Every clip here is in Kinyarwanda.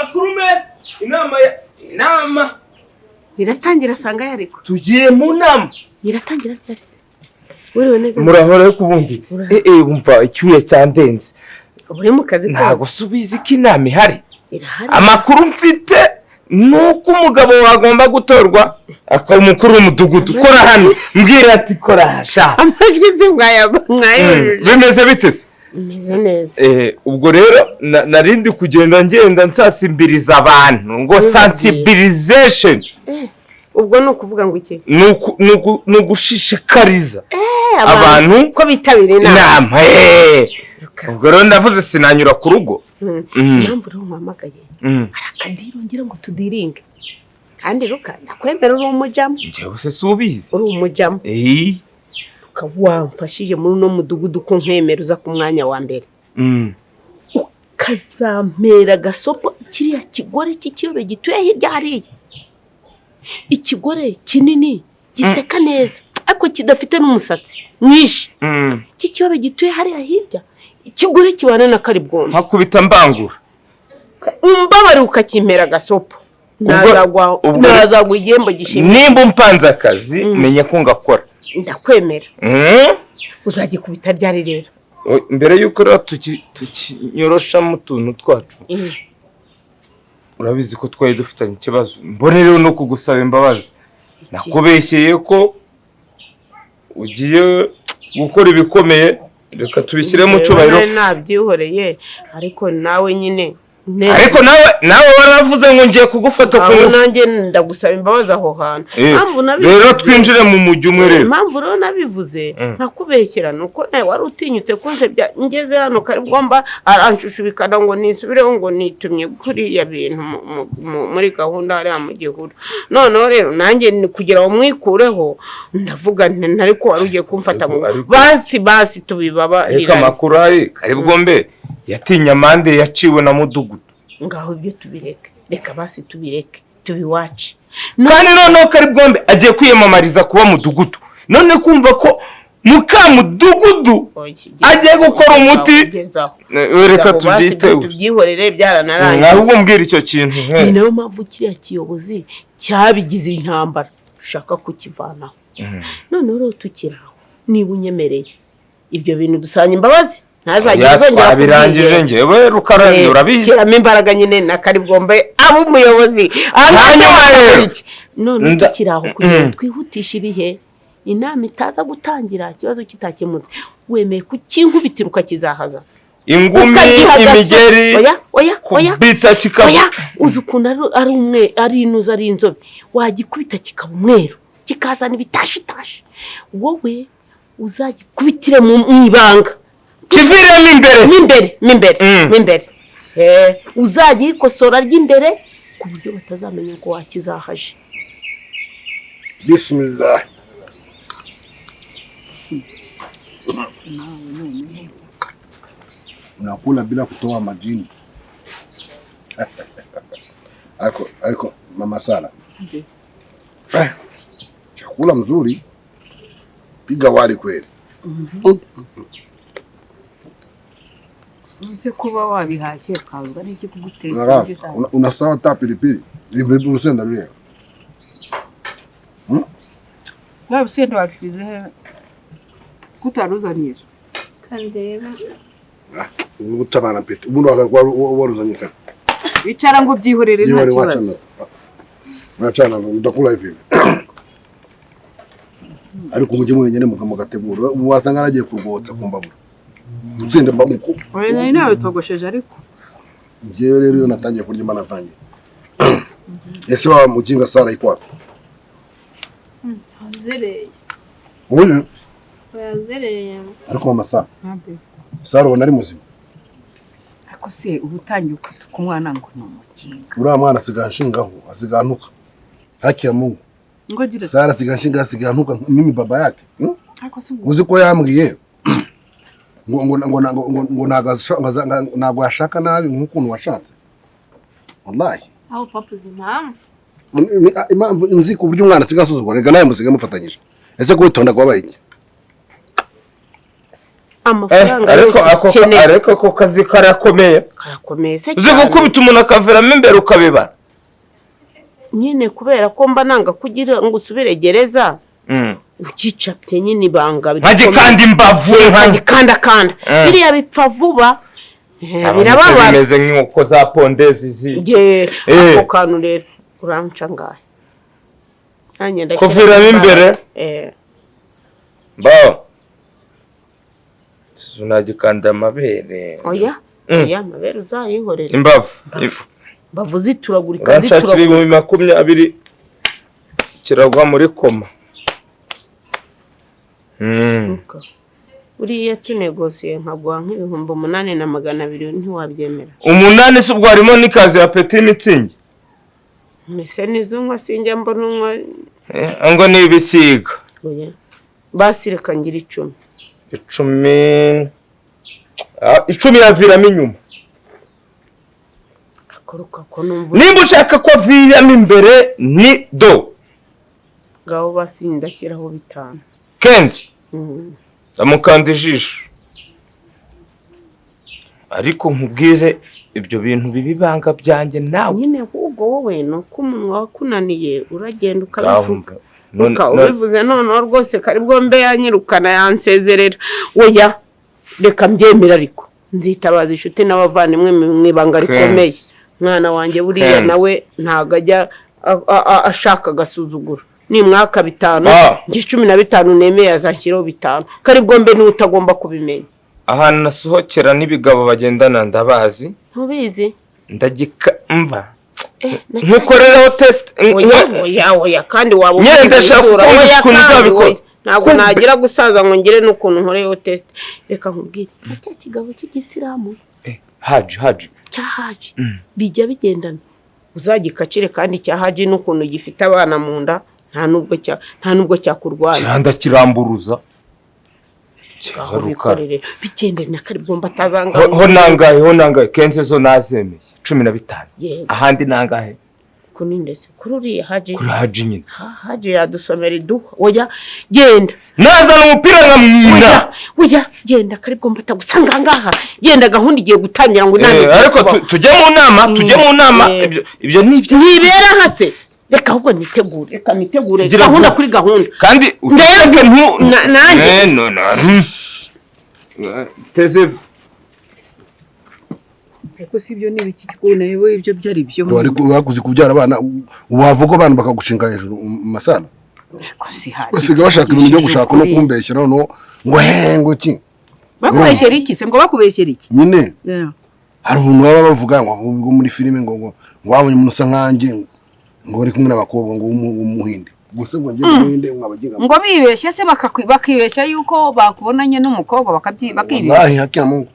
amakuru meza. Inama iratangira sanga yariko. Tugiye mu nama. Iratangira ryarese. Wewe neza. Murahora kubundi. Umva icyuye cyandenze. Uri mu kazi kose. Ntago subiza ko inama ihari. Irahari. Amakuru mfite nuko umugabo wagomba gutorwa akaba umukuru w'umudugudu. Kora hano mbwira ati kora hasha. Amajwi mwayujuje. Bimeze bitese. Meze neza. Ubwo rero narindi kugenda ngenda nsasimbiriza abantu ngo sensibilisation. Ubwo no kuvuga ngo iki? Nugushishikariza abantu ko bitabira inama. Ubwo rero ndavuze sinanyura ku rugo. Impamvu rero mpamagaye. Arakadiro ngira ngo tudiringe. Kandi ruka nakwemera uri umujamo. Njyewe se subizi. Uri umujamo. Wamfashije muri no mudugudu ko nkemera uza ku mwanya wa mbere. Ukazampera gasopo kiriya kigore cy'ikiyobe gituye hirya hariya. Ikigore kinini giseka neza ariko kidafite n'umusatsi mwinshi. Kikiyobe gituye hariya hirya. Ikigore kibana na Karibwombe. Hakubita mbangura. Mbabari ukakimpera gasopo. Nazagwa igihembo gishimye. Nimba umpanze akazi menya ko ngakora. Ndakwemera. Uzagikubita ryari rero? Mbere yuko rero tukinyorosha mu tuntu twacu. Urabizi ko twaye dufitanye ikibazo. Mbone rero no kugusaba imbabazi. Nakubeshyeye ko ugiye gukora ibikomeye. Reka tubishyire mu cyubahiro. Nabyihoreye ariko nawe nyine. Ariko nawe waravuze ngo ngiye kugufata ku nanjye ndagusaba imbabazi aho hantu. Rero twinjire mu mujyi umwe rero. Impamvu rero nabivuze nakubeshyera nuko nawe wari utinyutse kunsebya ngeze hano Karibwomba arancushubikana ngo nisubireho ngo nitumye kuri ya bintu muri gahunda ari mu gihuru. Noneho rero nanjye kugira ngo mwikureho ndavuga ntari ko wari ugiye kumfata ngo basi tubibabarira. Reka makuru ari Karibwombe yatinya mande yaciwe na mudugudu. Ngaho ibyo tubireke. Reka basi tubireke. Tubiwaci. Kandi noneho Karibwombe agiye kwiyamamariza kuba mudugudu. None kumva ko muka mudugudu agiye gukora umuti. Reka tubyiteho. Tubyihorere byaranarangiye. Ahubwo mbwira icyo kintu. Ni nayo mpamvu kiriya kiyobozi cyabigize intambara. Dushaka kukivanaho. Noneho rero tukiraho. Niba unyemereye. Ibyo bintu dusanya imbabazi. Ntazagizongera birangije ngewe rukarani urabizi. Kiramo imbaraga nyine na Karibwombe abo umuyobozi. Hanyuma iki? None tukiraho kugira twihutisha ibihe. Inama itaza gutangira ikibazo kitakemutse. Wemeye kukinkubitira ukakizahaza. Ingumi imigeri. Oya. Bita kikaba. Uzukunda ari umwe ari inuza ari inzobe. Wagikubita kikaba umweru. Kikazana ibitashitashi. Wowe uzagikubitire mu ibanga. Kivire mimbere. Uzagikosora ry'imbere ku buryo batazamenya ko wakizahaje. Bismillah. Unakula bila kutoa majini. Aiko mama Sala. Chakula mzuri. Piga wali kweli. Uze kuba wabihashye kazwa n'iki kuguteka. Unasawa ta pilipili. Ibi urusenda ruriya. Nawe usenda wafize he? Kutaruzaniye. Kandeba. Utabana pete. Umuntu waruzanye kare. Bicara ngo byihorere nta kibazo. Wachana udakula hivi. Ariko umujye mwenyene mugategura. Wasanga nagiye kurwotsa kumbabura. Uzenda mbamuko. Oya nawe togosheje ariko. Jewe rero natangiye kurya imana natangiye. Ese wa mujinga Sara ikwapi? Azereye. Oya. Azereye. Ariko mama Sara ubona ari muzima. Ariko se ubutangiye ukatuka umwana ngo no mujinga. Uriya mwana asiganshingaho, asigantuka. Haki ya Mungu. Ngogira Sara asiganshinga asigantuka mimi baba yake. Ariko se uzi ko yambwiye. ngo nago yashaka nabi nk'ukuntu washatse. Wallahi. Aho papa zimpamvu. Impamvu nzi ku buryo umwana asigasuzugwa rega nawe musiga mufatanyije. Ese ko witonda kwabaye iki? amafaranga ariko ako kazi karakomeye se uzi gukubita umuntu akaviramo imbere ukabibara nyine kubera ko mba nanga kugira ngo usubire gereza ukicapye nyine ibanga nkagikanda imbavu nkagikanda biriya bipfa vuba birababara bimeze nk'inkoko za pondezi ako kantu rero uranca ngahe kuviramo imbere unagikanda amabere oya amabere uzayihorera imbavu zituragurika uranshakira 20 kiragwa muri koma uriya tunegosiye nkaguha nk'ibihumbi 8,200 ntiwabyemera 8 se ubwo harimo n'ikazi ya Petit Mitsingi mbese nizo sinjya mbona unywa ngo ni ibisiga basi reka ngira 10 yaviramo inyuma nimba ushaka ko aviramo imbere ni do ngaho basi ndashyiraho 5 Kenzi amukanda ijisho ariko nkubwize ibyo bintu bibibanga byanjye nawe nyine ahubwo wowe no kumunwa wakunaniye uragenda ukabivuga ubivuze none rwose kari bwo mbe yanyirukana yansezerera oya reka mbyemera ariko nzitabaza inshuti n'abavandimwe mwibanga rikomeye mwana wanjye buriya nawe ntago ajya ashaka gasuzuguro ni mwaka 5 ngi 15 nemeye azakiraho 5 kari bwo mbe n'utagomba kubimenya ahantu nasohokera n'ibigabo bagendana ndabazi ntubizi ndagikamba nkukorereho test oya kandi waba nyine ndashaka ukuntu uzabikora ntabwo nagira gusaza ngo ngire n'ukuntu nkoreyeho test reka nkubwire cya kigabo cy'igisilamu haji bijya bigendana uzagikacire kandi cya haji n'ukuntu gifite abana mu nda nta nubwo cyakurwanya kiranda kiramburuza bikorere bigendere na kari bwomba atazanga ho nangahe Kenze zo nazemeye 15 ahandi nangahe kunindese kuri haji nyine haji yadusomera iduha oya genda nazana umupira nkamwina oya genda kari bwomba atagusanga ngaha genda gahunda igiye gutangira ngo ariko tujye mu nama ibyo nibera hase reka ahubwo nitegure gahunda kuri gahunda kandi uteke nanjye tezevu ariko si ibyo n'ibiki kikubona yewe ibyo byari byo ariko bakuze kubyara abana wavuga abantu bakagushinga hejuru masala ariko si haje basiga bashaka ibintu byo gushaka no kumbeshyira no ngo ki bakubeshyera iki se ngo bakubeshyera iki nyine hari umuntu baba bavuga ngo muri filime ngo wabonye umuntu usa nkanjye ngo uri kumwe n'abakobwa ngo umuhinde gusa ngo ngiye umuhinde mwabagiga ngo bibeshya se bakibeshya yuko bakubonanye n'umukobwa bakibeshya wallahi haki ya Mungu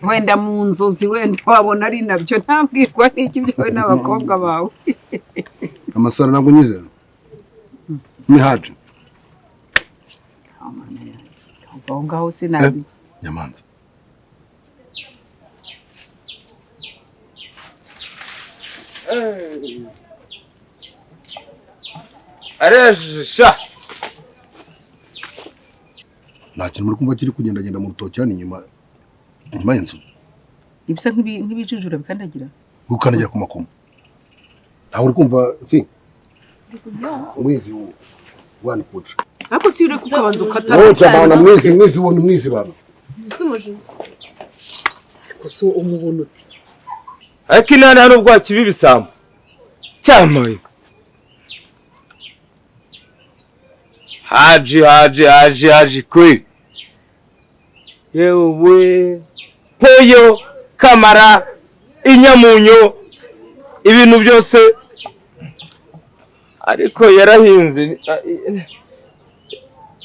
wenda mu nzozi wenda wabona ari nabyo ntabwirwa n'iki byawe n'abakobwa bawe amasara ntabwo nyizera ni haje ngaho sinabi nyamanza aresha nta kintu muri kumva kiri kugendagenda mu rutoki hano inyuma y'inzu ibisa nk'ibijujura bikandagira gukandagira ku makoma ntawe uri kumva mwizi wani kuca ariko si uri kukabanza wowe cyabana mwizi wo ni mwizi bana ariko so umubona uti ariko inana hano bwakibi bisambo cyamaye haji kwe yewe poyo kamara inyamunyo ibintu byose ariko yarahinze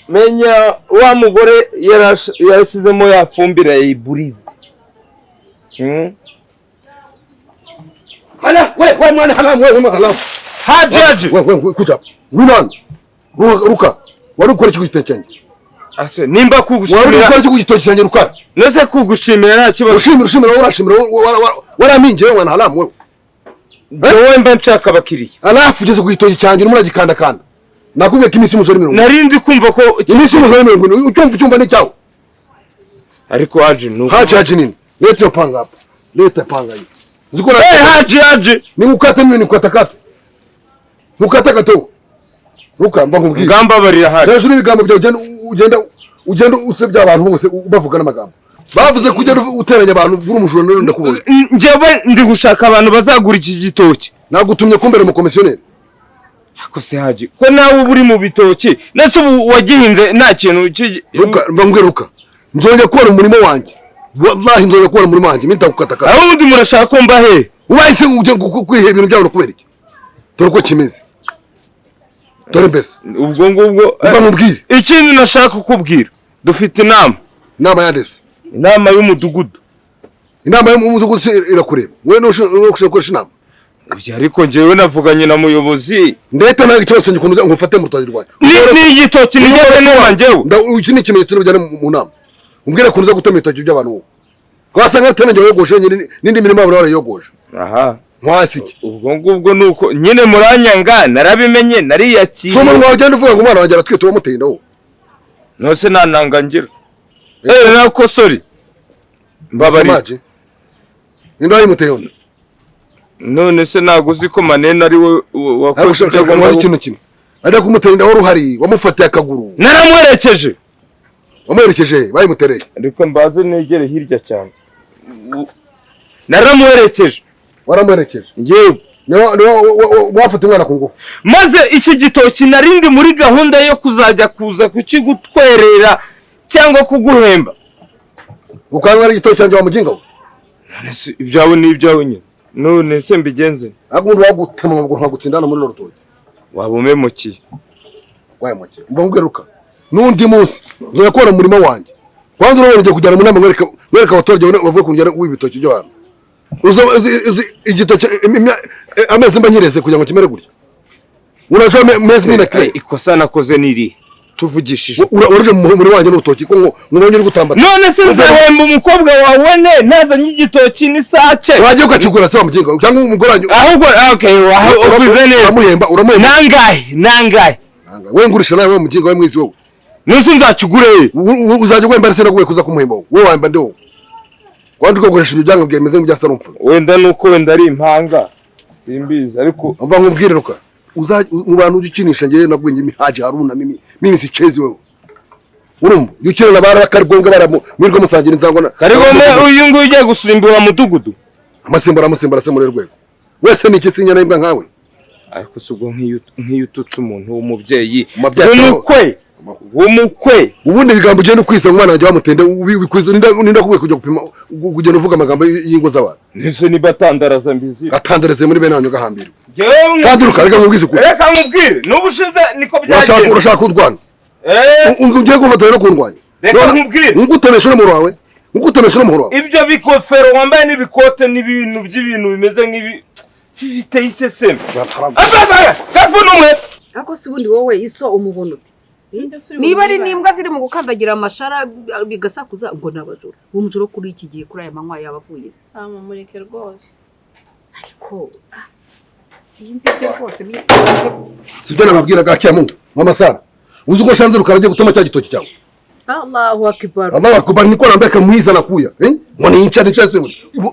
menya wa mugore yarashyizemo yafumbira yiburide hala we mwana hala haji kuja wiman ruka wari ukora ikigitoki cyanjye ase nimba kugushimira wari ukora ikigitoki cyanjye ruka nose kugushimira nta kibazo ushimira waramingiye mwana hala wewe wowe mba nshaka abakiriya alafu ugeze ku gitoki cyanjye urimo uragikandakanda nakubwiye ko iminsi y'umujoro 70 narindi kumva ko iminsi y'umujoro 70 ucyumva ni cyawe ariko haji nuko haji nini leta yopanga hapa leta panga hiyo ziko na haji ni ukate mimi nikukatakata nukatakato nuka mbangubwira ngamba barira haji rero ibigambo bya ugenda usebya abantu bose bavuga n'amagambo bavuze kugenda uteranya abantu buri umujura none ndakubona njyewe ndi gushaka abantu bazagura iki gitoki nagutumye kumbere mu komisiyoneri ako se haji ko nawe uri mu bitoki nese ubu wagihinze nta kintu mbangwiruka nzongera kubona umurimo wanjye wallahi nzongera kubona umurimo wanjye minta gukataka aho undi murashaka ko mbahe ubahise ujye kwiheba ibintu byabo kubera iki dore uko kimeze dore mbese ubwo ngubwo mbamubwire ikindi nashaka kukubwira dufite inama yandese inama y'umudugudu irakureba wowe nushaka gukoresha inama ariko njyewe navuganye na muyobozi ndahita nta ikibazo ngikunda ngo mfate mu rutoki rwanjye ni igitoki nigeze numa njyewe iki ni ikimenyetso bijyana mu nama umbwire kuza gutema ibitoki by'abantu wowe wasanga atanajya yogoshe n'indi mirimo yabo barayogoje aha mwasiki ubwo ngubwo nuko nyine muranyanga narabimenye nariyakiye soma mwagenda uvuga ngo umwana wanjye aratwite wamuteye ndawo nose nananga ngira nako sorry mbabari nindo yimuteye none se naguzi ko manene ari we wakoze ikintu kimwe ajya kumutera ndawo ruhari wamufatiye akaguru wamuherekeje bayimutereye ariko mbaze negere hirya cyane naramuherekeje waramuherekeje ngewe wafata umwana ku ngufu maze iki gitoki narindi muri gahunda yo kuza kukigutwerera cyangwa kuguhemba ukanga ari igitoki cyanjye wamuginga none se ibyawe ni ibyawe nyine none se mbigenze agundi wagutema mu gutwa gutsindana muri rutoki wabumemukiye wayemukiye mbongeruka nundi munsi nzakora umurimo wanjye kwanza urabonye kujyana mu nama mwereka abaturage bavuye kunjyana w'ibitoki byo hano igitoki amezi mba nyireze kugira ngo kimere gutya unaje mezi ni nakire ikosa nakoze niri tuvugishije uruje muri wanjye n'urutoki ko nkubonye uri gutambata none se nzahemba umukobwa wawe nazanye igitoki n'isake wagiye ukakigura se wamuginga cyangwa umugore wanjye ahubwo okay ubize neza nangahe we ngurisha nawe wamuginga we mwizi wowe nose nzakigure uzajya gwemba rese naguye kuza kumuhemba wowe wamba ndewo wandi ukoresha ibyango byemeze mu byasa rumfu wenda nuko wenda ari impanga simbizi ariko mva nkubwire ruka mu bantu ugikinisha ngiye nagwenye imihaje haruna mimi sichezi wewe urumva yukira nabara karigonga baramirwa musangira inzangona karigome uyu nguyu ugiye gusimbura mudugudu amasimbura se muri rwego wese ni ikisinya n'imbwa nkawe ariko sugo nk'iyututse umuntu w'umubyeyi umukwe ubundi bigambo ugenda kwisa umwana wanjye bamutende ubikwiza ninda kubuye kujya gupima kugenda uvuga amagambo y'ingo z'abantu nizo ni batandaraza mbizi atandareze muri bene wanyu gahambira kandi rukarega mubwize ukuri reka nkubwire n'ubushize niko byagenze urashaka kurwana ugiye gufatanya no kurwanya reka nkubwire ngutemesha n'umuhoro wawe ibyo bikofero wambaye n'ibikote n'ibintu by'ibintu bimeze nk'ibi biteye iseseme gapfuna umwe ariko si ubundi wowe iso umubona uti niba ari n'imbwa ziri mu gukandagira amashara bigasakuza ubwo nabajura uwo mujura kuri iki gihe kuri aya manywa yabavuye amumurike rwose ariko yinzike rwose sibyo nababwiraga Kiyamungu mama Sara uzi ko shanze rukaraje gutuma cya gitoki cyawe Allahu akbar niko nambeka mwiza nakuya ngo ni inca se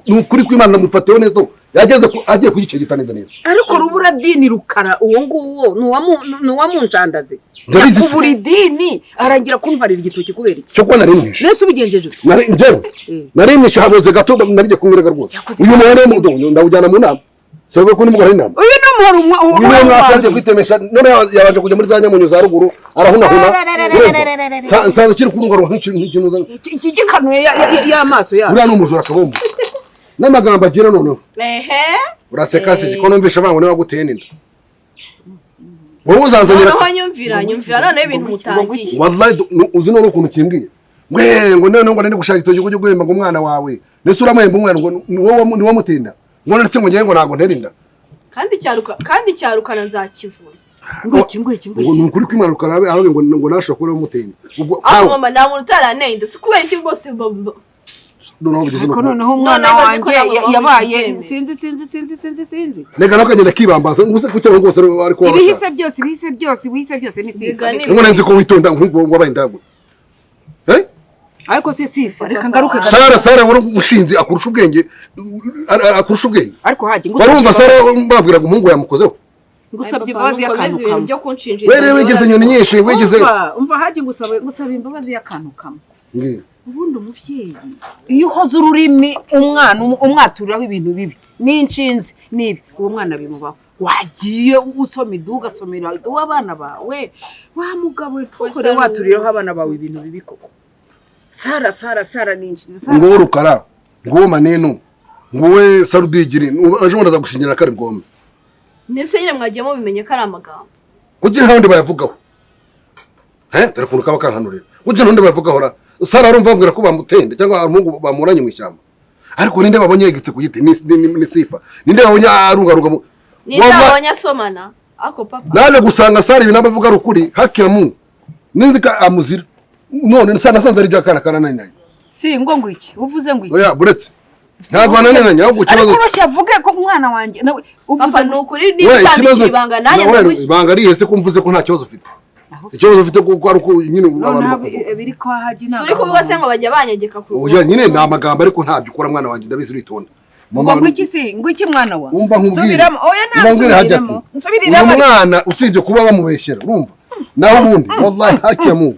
n'ukuri kw'Imana namufatiyeho neza yageze agiye kugicegita neza ariko rubura dini rukara uwo nguwo nuwamuncandaze kubura idini arangira kuntwarira igitoki kubera iki cyo kwa narimwisha nese ubigenjeje narimwisha haboze gato narije kumwereka rwose uyu mwana w'umudondo ndawujyana mu nama sego ko nimugara inama uyu n'umuhoro uwo mwakaje kwitemesha none yabanje kujya muri za nyamunyu za ruguru arahunahuna sanze kiri kurungwa nk'ikintu igikanuye y'amaso yawe uriya n'umujura kabombo n'amagambo agira noneho uraseka se ko numvisha bango niba guteye ninda wowe uzanzanira nyumvira none ibintu mutangiye wallahi uzi none ukuntu kimbwiye ngo none ngo nende gushaka itoki cyo guhemba ngo umwana wawe nese uramahemba umwana ngo ni wo mutinda ngo ndetse ngo ngiye ngo nago nderinda kandi cyarukana nzakivura ngo nukuri kw'Imana rukarabe aho ngo nashobora kuba mutinda ubwo mama nta muntu utaranende si kubera iki bwose ariko noneho umwana wanjye yabaye sinzi reka nakagenda kibambaza nguse kucyo rwose ariko ibihise byose ni sinzi ngo nzi ko witonda wabaye ndago ariko se sifa reka ngaruke Sara wari ushinze akurusha ubwenge ariko haje warumva Sara babwiraga umuhungu yamukozeho ngusabye imbabazi y'akantu kamwe byo kunshinjira were wigeze nyoni nyinshi wigeze umva haje ngusaba imbabazi y'akantu kamwe ubundi umubyeyi iyo uhoze ururimi umwaturiraho ibintu bibi n'inshinzi nibi uwo mwana bimubaho wagiye usoma iduga somera abana bawe wa mugabo ukore waturiraho abana bawe ibintu bibi koko Sara n'inshinzi ngo urukara ngo maneno ngo we Sarudigiri aje ndaza gushingira kare bwome nese nyine mwagiye mu bimenye ko ari amagambo kugira handi bayavugaho dore kuntu kaba kankanurira kugira handi bayavugaho Sara arumva abwira ko bamutende cyangwa umuhungu bamuranye mu ishyamba ariko ninde babonye yegitse ku giti ni sifa ninde babonye arungaruga ninde babonye asomana ako papa nane gusanga Sara ibintu abavuga rukuri hakiya mu ninzika amuzira none nasanze ari byakana kanananye si ngo iki uvuze ngo iki oya buretse ntabwo nanenanye ahubwo kibazo ariko bashavuge ko umwana wanjye nawe uvuze n'ukuri n'ibitandikira ibanga nanjye ibanga rihese ko mvuze ko nta kibazo ufite ikibazo ufite kuko ari uko nyine abantu biri ko haji ntabwo uri kuvuga se ngo bajya banyegeka ku oya nyine ni amagambo ariko ntabyo ukora mwana wanjye ndabizi uritonda ngo iki mwana wa umva nkubwire subiramo oya nta nsubiramo umwana usibye kuba bamubeshyera urumva naho ubundi wallahi hakiya mu